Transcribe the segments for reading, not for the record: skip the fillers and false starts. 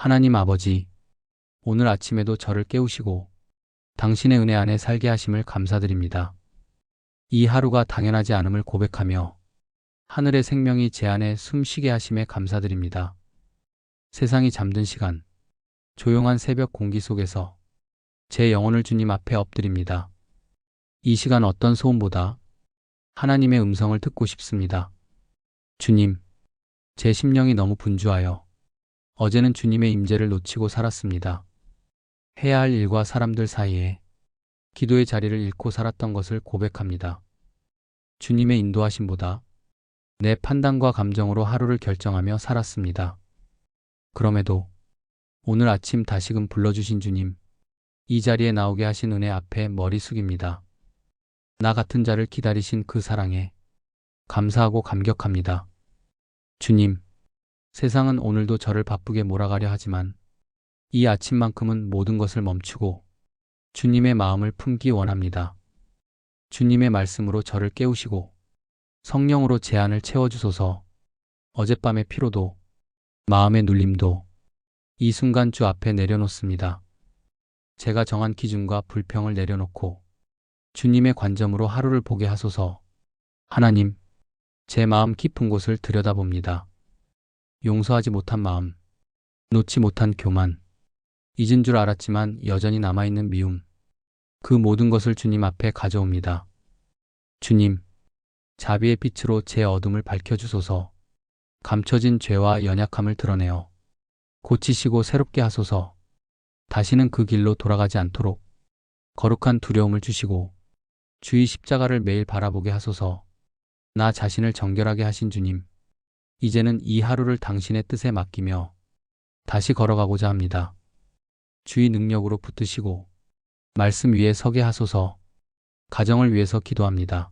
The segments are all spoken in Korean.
하나님 아버지, 오늘 아침에도 저를 깨우시고 당신의 은혜 안에 살게 하심을 감사드립니다. 이 하루가 당연하지 않음을 고백하며 하늘의 생명이 제 안에 숨쉬게 하심에 감사드립니다. 세상이 잠든 시간, 조용한 새벽 공기 속에서 제 영혼을 주님 앞에 엎드립니다. 이 시간 어떤 소음보다 하나님의 음성을 듣고 싶습니다. 주님, 제 심령이 너무 분주하여 어제는 주님의 임재를 놓치고 살았습니다. 해야 할 일과 사람들 사이에 기도의 자리를 잃고 살았던 것을 고백합니다. 주님의 인도하심보다 내 판단과 감정으로 하루를 결정하며 살았습니다. 그럼에도 오늘 아침 다시금 불러주신 주님, 이 자리에 나오게 하신 은혜 앞에 머리 숙입니다. 나 같은 자를 기다리신 그 사랑에 감사하고 감격합니다. 주님, 세상은 오늘도 저를 바쁘게 몰아가려 하지만 이 아침만큼은 모든 것을 멈추고 주님의 마음을 품기 원합니다. 주님의 말씀으로 저를 깨우시고 성령으로 제 안을 채워주소서. 어젯밤의 피로도 마음의 눌림도 이 순간 주 앞에 내려놓습니다. 제가 정한 기준과 불평을 내려놓고 주님의 관점으로 하루를 보게 하소서. 하나님, 제 마음 깊은 곳을 들여다봅니다. 용서하지 못한 마음, 놓지 못한 교만, 잊은 줄 알았지만 여전히 남아있는 미움, 그 모든 것을 주님 앞에 가져옵니다. 주님, 자비의 빛으로 제 어둠을 밝혀주소서. 감춰진 죄와 연약함을 드러내어 고치시고 새롭게 하소서. 다시는 그 길로 돌아가지 않도록 거룩한 두려움을 주시고 주의 십자가를 매일 바라보게 하소서. 나 자신을 정결하게 하신 주님, 이제는 이 하루를 당신의 뜻에 맡기며 다시 걸어가고자 합니다. 주의 능력으로 붙드시고 말씀 위에 서게 하소서. 가정을 위해서 기도합니다.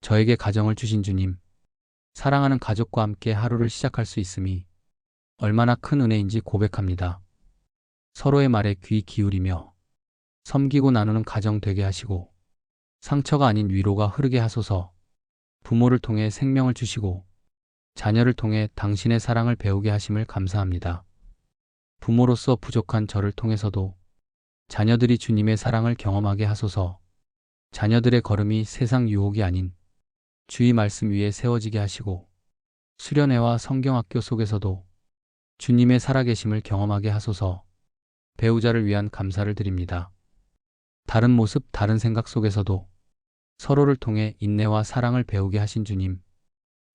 저에게 가정을 주신 주님, 사랑하는 가족과 함께 하루를 시작할 수 있음이 얼마나 큰 은혜인지 고백합니다. 서로의 말에 귀 기울이며 섬기고 나누는 가정 되게 하시고 상처가 아닌 위로가 흐르게 하소서. 부모를 통해 생명을 주시고 자녀를 통해 당신의 사랑을 배우게 하심을 감사합니다. 부모로서 부족한 저를 통해서도 자녀들이 주님의 사랑을 경험하게 하소서. 자녀들의 걸음이 세상 유혹이 아닌 주의 말씀 위에 세워지게 하시고 수련회와 성경학교 속에서도 주님의 살아계심을 경험하게 하소서. 배우자를 위한 감사를 드립니다. 다른 모습, 다른 생각 속에서도 서로를 통해 인내와 사랑을 배우게 하신 주님,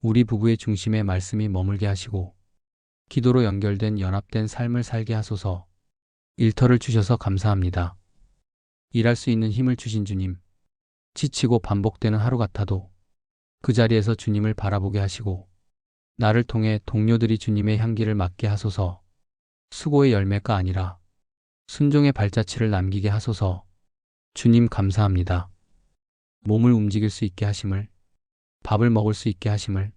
우리 부부의 중심에 말씀이 머물게 하시고 기도로 연결된 연합된 삶을 살게 하소서. 일터를 주셔서 감사합니다. 일할 수 있는 힘을 주신 주님, 지치고 반복되는 하루 같아도 그 자리에서 주님을 바라보게 하시고 나를 통해 동료들이 주님의 향기를 맡게 하소서. 수고의 열매가 아니라 순종의 발자취를 남기게 하소서. 주님 감사합니다. 몸을 움직일 수 있게 하심을, 밥을 먹을 수 있게 하심을,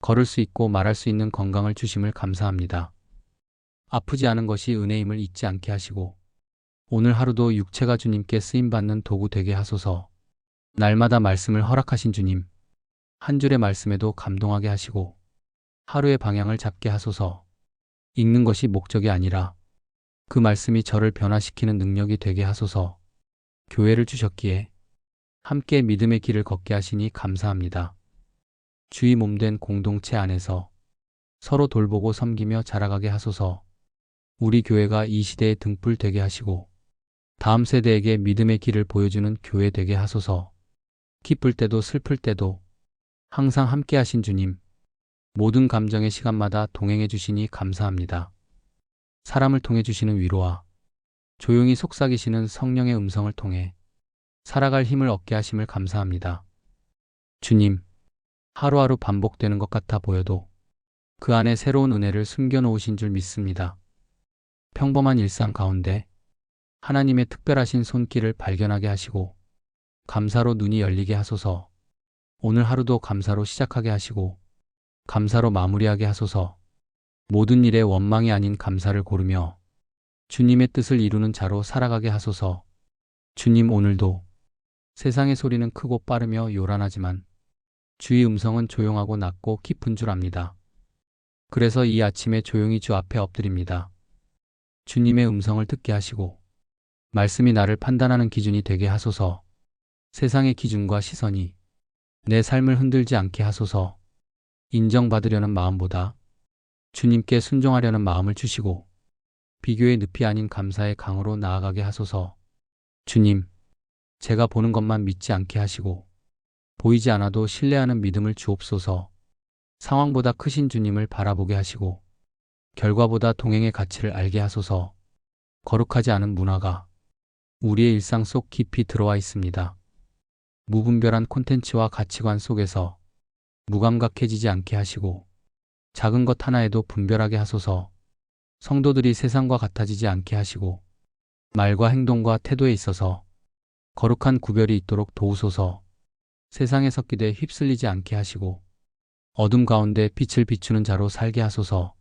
걸을 수 있고 말할 수 있는 건강을 주심을 감사합니다. 아프지 않은 것이 은혜임을 잊지 않게 하시고 오늘 하루도 육체가 주님께 쓰임받는 도구 되게 하소서. 날마다 말씀을 허락하신 주님, 한 줄의 말씀에도 감동하게 하시고 하루의 방향을 잡게 하소서. 읽는 것이 목적이 아니라 그 말씀이 저를 변화시키는 능력이 되게 하소서. 교회를 주셨기에 함께 믿음의 길을 걷게 하시니 감사합니다. 주의 몸된 공동체 안에서 서로 돌보고 섬기며 자라가게 하소서. 우리 교회가 이 시대의 등불 되게 하시고 다음 세대에게 믿음의 길을 보여주는 교회 되게 하소서. 기쁠 때도 슬플 때도 항상 함께 하신 주님, 모든 감정의 시간마다 동행해 주시니 감사합니다. 사람을 통해 주시는 위로와 조용히 속삭이시는 성령의 음성을 통해 살아갈 힘을 얻게 하심을 감사합니다. 주님, 하루하루 반복되는 것 같아 보여도 그 안에 새로운 은혜를 숨겨놓으신 줄 믿습니다. 평범한 일상 가운데 하나님의 특별하신 손길을 발견하게 하시고 감사로 눈이 열리게 하소서. 오늘 하루도 감사로 시작하게 하시고 감사로 마무리하게 하소서. 모든 일에 원망이 아닌 감사를 고르며 주님의 뜻을 이루는 자로 살아가게 하소서. 주님, 오늘도 세상의 소리는 크고 빠르며 요란하지만 주의 음성은 조용하고 낮고 깊은 줄 압니다. 그래서 이 아침에 조용히 주 앞에 엎드립니다. 주님의 음성을 듣게 하시고 말씀이 나를 판단하는 기준이 되게 하소서. 세상의 기준과 시선이 내 삶을 흔들지 않게 하소서. 인정받으려는 마음보다 주님께 순종하려는 마음을 주시고 비교의 늪이 아닌 감사의 강으로 나아가게 하소서. 주님, 제가 보는 것만 믿지 않게 하시고 보이지 않아도 신뢰하는 믿음을 주옵소서. 상황보다 크신 주님을 바라보게 하시고 결과보다 동행의 가치를 알게 하소서. 거룩하지 않은 문화가 우리의 일상 속 깊이 들어와 있습니다. 무분별한 콘텐츠와 가치관 속에서 무감각해지지 않게 하시고 작은 것 하나에도 분별하게 하소서. 성도들이 세상과 같아지지 않게 하시고 말과 행동과 태도에 있어서 거룩한 구별이 있도록 도우소서. 세상의 섞이되 휩쓸리지 않게 하시고 어둠 가운데 빛을 비추는 자로 살게 하소서.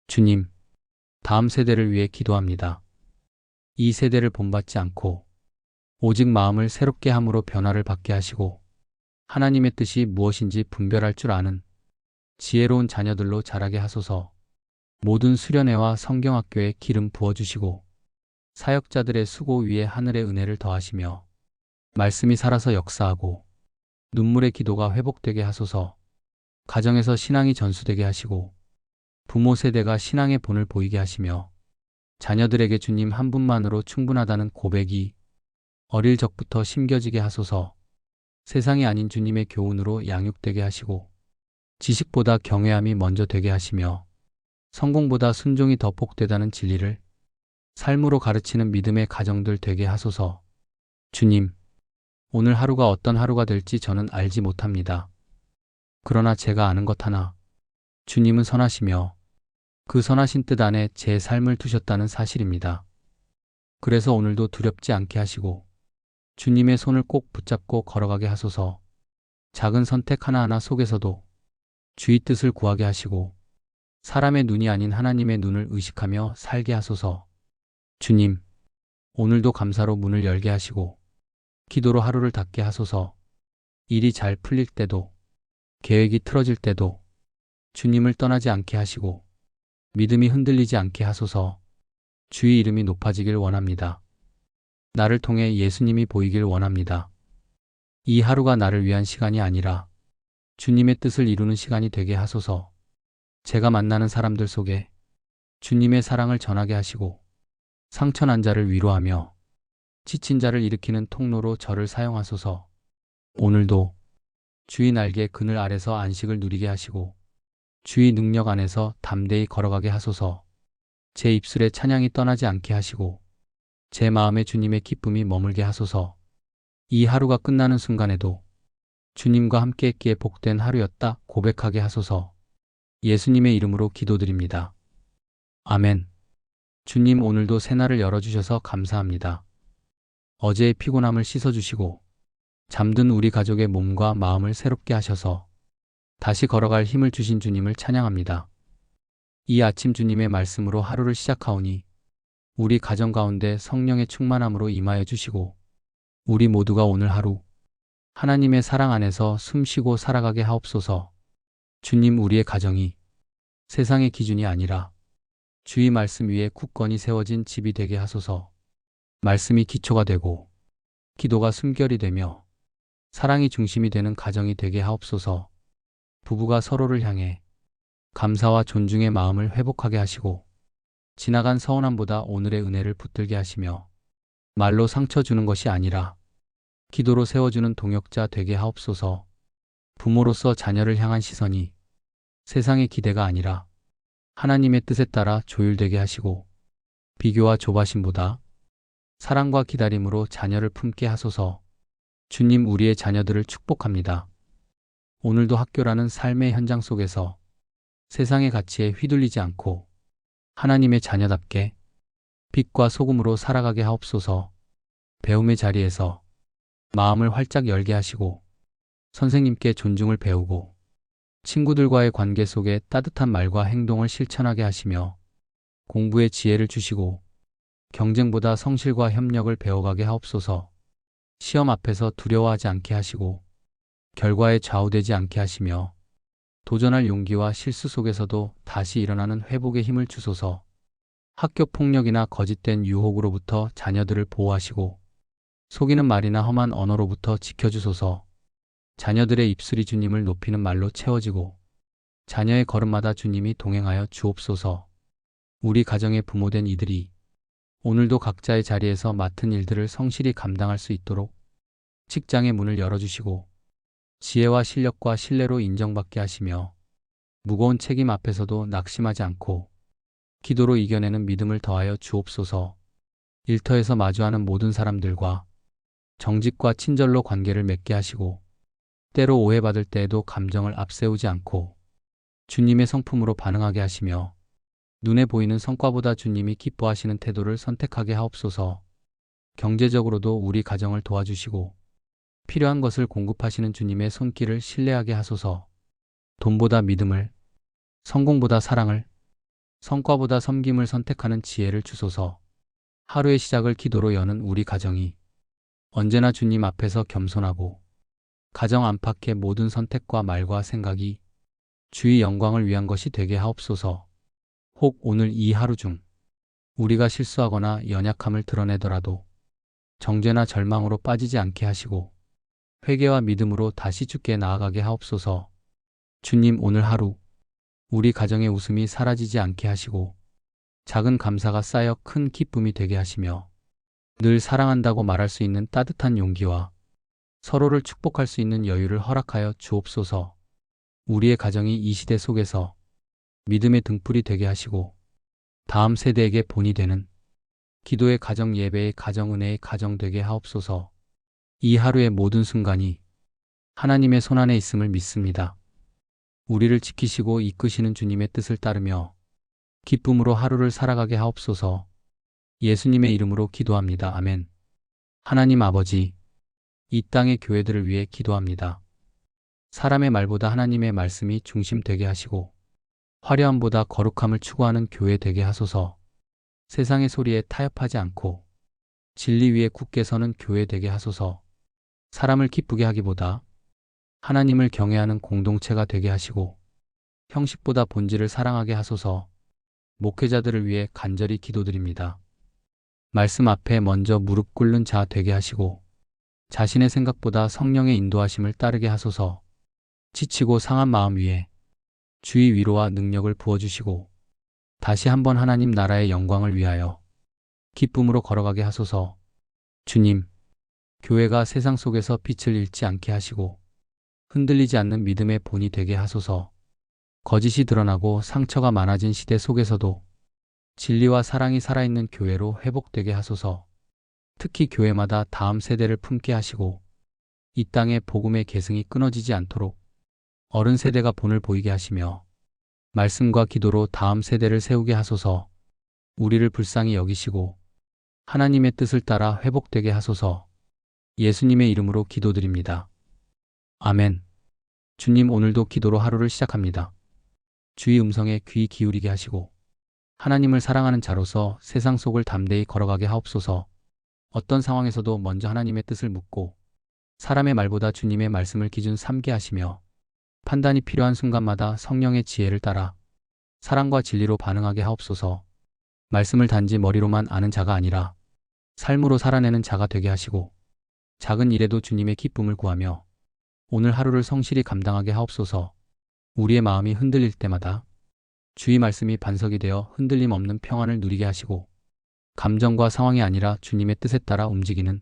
주님, 다음 세대를 위해 기도합니다. 이 세대를 본받지 않고 오직 마음을 새롭게 함으로 변화를 받게 하시고 하나님의 뜻이 무엇인지 분별할 줄 아는 지혜로운 자녀들로 자라게 하소서. 모든 수련회와 성경학교에 기름 부어주시고 사역자들의 수고 위에 하늘의 은혜를 더하시며 말씀이 살아서 역사하고 눈물의 기도가 회복되게 하소서. 가정에서 신앙이 전수되게 하시고 부모 세대가 신앙의 본을 보이게 하시며 자녀들에게 주님 한 분만으로 충분하다는 고백이 어릴 적부터 심겨지게 하소서. 세상이 아닌 주님의 교훈으로 양육되게 하시고 지식보다 경외함이 먼저 되게 하시며 성공보다 순종이 더 복되다는 진리를 삶으로 가르치는 믿음의 가정들 되게 하소서. 주님, 오늘 하루가 어떤 하루가 될지 저는 알지 못합니다. 그러나 제가 아는 것 하나, 주님은 선하시며 그 선하신 뜻 안에 제 삶을 두셨다는 사실입니다. 그래서 오늘도 두렵지 않게 하시고 주님의 손을 꼭 붙잡고 걸어가게 하소서. 작은 선택 하나하나 속에서도 주의 뜻을 구하게 하시고 사람의 눈이 아닌 하나님의 눈을 의식하며 살게 하소서. 주님, 오늘도 감사로 문을 열게 하시고 기도로 하루를 닫게 하소서. 일이 잘 풀릴 때도 계획이 틀어질 때도 주님을 떠나지 않게 하시고 믿음이 흔들리지 않게 하소서. 주의 이름이 높아지길 원합니다. 나를 통해 예수님이 보이길 원합니다. 이 하루가 나를 위한 시간이 아니라 주님의 뜻을 이루는 시간이 되게 하소서. 제가 만나는 사람들 속에 주님의 사랑을 전하게 하시고 상처난 자를 위로하며 지친 자를 일으키는 통로로 저를 사용하소서. 오늘도 주의 날개 그늘 아래서 안식을 누리게 하시고 주의 능력 안에서 담대히 걸어가게 하소서. 제 입술에 찬양이 떠나지 않게 하시고 제 마음에 주님의 기쁨이 머물게 하소서. 이 하루가 끝나는 순간에도 주님과 함께 했기에 복된 하루였다 고백하게 하소서. 예수님의 이름으로 기도드립니다. 아멘. 주님, 오늘도 새날을 열어주셔서 감사합니다. 어제의 피곤함을 씻어주시고 잠든 우리 가족의 몸과 마음을 새롭게 하셔서 다시 걸어갈 힘을 주신 주님을 찬양합니다. 이 아침 주님의 말씀으로 하루를 시작하오니 우리 가정 가운데 성령의 충만함으로 임하여 주시고 우리 모두가 오늘 하루 하나님의 사랑 안에서 숨쉬고 살아가게 하옵소서. 주님, 우리의 가정이 세상의 기준이 아니라 주의 말씀 위에 굳건히 세워진 집이 되게 하소서. 말씀이 기초가 되고 기도가 숨결이 되며 사랑이 중심이 되는 가정이 되게 하옵소서. 부부가 서로를 향해 감사와 존중의 마음을 회복하게 하시고 지나간 서운함보다 오늘의 은혜를 붙들게 하시며 말로 상처 주는 것이 아니라 기도로 세워주는 동역자 되게 하옵소서. 부모로서 자녀를 향한 시선이 세상의 기대가 아니라 하나님의 뜻에 따라 조율되게 하시고 비교와 조바심보다 사랑과 기다림으로 자녀를 품게 하소서. 주님, 우리의 자녀들을 축복합니다. 오늘도 학교라는 삶의 현장 속에서 세상의 가치에 휘둘리지 않고 하나님의 자녀답게 빛과 소금으로 살아가게 하옵소서. 배움의 자리에서 마음을 활짝 열게 하시고 선생님께 존중을 배우고 친구들과의 관계 속에 따뜻한 말과 행동을 실천하게 하시며 공부의 지혜를 주시고 경쟁보다 성실과 협력을 배워가게 하옵소서. 시험 앞에서 두려워하지 않게 하시고 결과에 좌우되지 않게 하시며 도전할 용기와 실수 속에서도 다시 일어나는 회복의 힘을 주소서. 학교 폭력이나 거짓된 유혹으로부터 자녀들을 보호하시고 속이는 말이나 험한 언어로부터 지켜주소서. 자녀들의 입술이 주님을 높이는 말로 채워지고 자녀의 걸음마다 주님이 동행하여 주옵소서. 우리 가정의 부모된 이들이 오늘도 각자의 자리에서 맡은 일들을 성실히 감당할 수 있도록 직장의 문을 열어주시고 지혜와 실력과 신뢰로 인정받게 하시며 무거운 책임 앞에서도 낙심하지 않고 기도로 이겨내는 믿음을 더하여 주옵소서. 일터에서 마주하는 모든 사람들과 정직과 친절로 관계를 맺게 하시고 때로 오해받을 때에도 감정을 앞세우지 않고 주님의 성품으로 반응하게 하시며 눈에 보이는 성과보다 주님이 기뻐하시는 태도를 선택하게 하옵소서. 경제적으로도 우리 가정을 도와주시고 필요한 것을 공급하시는 주님의 손길을 신뢰하게 하소서. 돈보다 믿음을, 성공보다 사랑을, 성과보다 섬김을 선택하는 지혜를 주소서. 하루의 시작을 기도로 여는 우리 가정이 언제나 주님 앞에서 겸손하고 가정 안팎의 모든 선택과 말과 생각이 주의 영광을 위한 것이 되게 하옵소서. 혹 오늘 이 하루 중 우리가 실수하거나 연약함을 드러내더라도 정죄나 절망으로 빠지지 않게 하시고 회개와 믿음으로 다시 주께 나아가게 하옵소서. 주님, 오늘 하루 우리 가정의 웃음이 사라지지 않게 하시고 작은 감사가 쌓여 큰 기쁨이 되게 하시며 늘 사랑한다고 말할 수 있는 따뜻한 용기와 서로를 축복할 수 있는 여유를 허락하여 주옵소서. 우리의 가정이 이 시대 속에서 믿음의 등불이 되게 하시고 다음 세대에게 본이 되는 기도의 가정, 예배의 가정, 은혜의 가정 되게 하옵소서. 이 하루의 모든 순간이 하나님의 손안에 있음을 믿습니다. 우리를 지키시고 이끄시는 주님의 뜻을 따르며 기쁨으로 하루를 살아가게 하옵소서. 예수님의 이름으로 기도합니다. 아멘. 하나님 아버지, 이 땅의 교회들을 위해 기도합니다. 사람의 말보다 하나님의 말씀이 중심 되게 하시고 화려함보다 거룩함을 추구하는 교회 되게 하소서. 세상의 소리에 타협하지 않고 진리 위에 굳게 서는 교회 되게 하소서. 사람을 기쁘게 하기보다 하나님을 경외하는 공동체가 되게 하시고 형식보다 본질을 사랑하게 하소서. 목회자들을 위해 간절히 기도드립니다. 말씀 앞에 먼저 무릎 꿇는 자 되게 하시고 자신의 생각보다 성령의 인도하심을 따르게 하소서. 지치고 상한 마음 위에 주의 위로와 능력을 부어주시고 다시 한번 하나님 나라의 영광을 위하여 기쁨으로 걸어가게 하소서. 주님, 교회가 세상 속에서 빛을 잃지 않게 하시고 흔들리지 않는 믿음의 본이 되게 하소서. 거짓이 드러나고 상처가 많아진 시대 속에서도 진리와 사랑이 살아있는 교회로 회복되게 하소서. 특히 교회마다 다음 세대를 품게 하시고 이 땅의 복음의 계승이 끊어지지 않도록 어른 세대가 본을 보이게 하시며 말씀과 기도로 다음 세대를 세우게 하소서. 우리를 불쌍히 여기시고 하나님의 뜻을 따라 회복되게 하소서. 예수님의 이름으로 기도드립니다. 아멘. 주님, 오늘도 기도로 하루를 시작합니다. 주의 음성에 귀 기울이게 하시고 하나님을 사랑하는 자로서 세상 속을 담대히 걸어가게 하옵소서. 어떤 상황에서도 먼저 하나님의 뜻을 묻고 사람의 말보다 주님의 말씀을 기준 삼게 하시며 판단이 필요한 순간마다 성령의 지혜를 따라 사랑과 진리로 반응하게 하옵소서. 말씀을 단지 머리로만 아는 자가 아니라 삶으로 살아내는 자가 되게 하시고 작은 일에도 주님의 기쁨을 구하며 오늘 하루를 성실히 감당하게 하옵소서. 우리의 마음이 흔들릴 때마다 주의 말씀이 반석이 되어 흔들림 없는 평안을 누리게 하시고 감정과 상황이 아니라 주님의 뜻에 따라 움직이는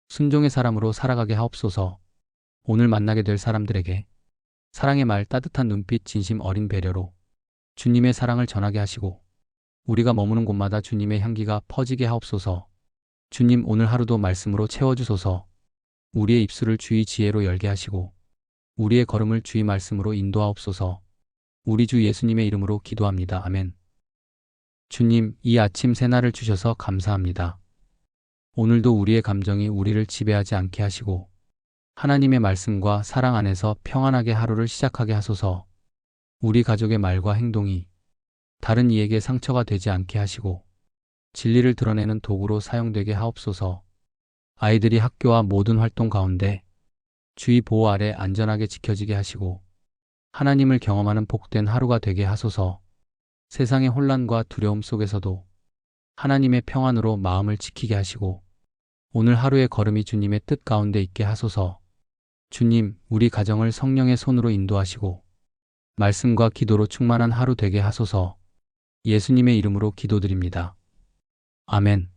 순종의 사람으로 살아가게 하옵소서. 오늘 만나게 될 사람들에게 사랑의 말, 따뜻한 눈빛, 진심 어린 배려로 주님의 사랑을 전하게 하시고 우리가 머무는 곳마다 주님의 향기가 퍼지게 하옵소서. 주님, 오늘 하루도 말씀으로 채워주소서. 우리의 입술을 주의 지혜로 열게 하시고 우리의 걸음을 주의 말씀으로 인도하옵소서. 우리 주 예수님의 이름으로 기도합니다. 아멘. 주님, 이 아침 새날을 주셔서 감사합니다. 오늘도 우리의 감정이 우리를 지배하지 않게 하시고 하나님의 말씀과 사랑 안에서 평안하게 하루를 시작하게 하소서. 우리 가족의 말과 행동이 다른 이에게 상처가 되지 않게 하시고 진리를 드러내는 도구로 사용되게 하옵소서. 아이들이 학교와 모든 활동 가운데 주의 보호 아래 안전하게 지켜지게 하시고 하나님을 경험하는 복된 하루가 되게 하소서. 세상의 혼란과 두려움 속에서도 하나님의 평안으로 마음을 지키게 하시고 오늘 하루의 걸음이 주님의 뜻 가운데 있게 하소서. 주님, 우리 가정을 성령의 손으로 인도하시고 말씀과 기도로 충만한 하루 되게 하소서. 예수님의 이름으로 기도드립니다. 아멘.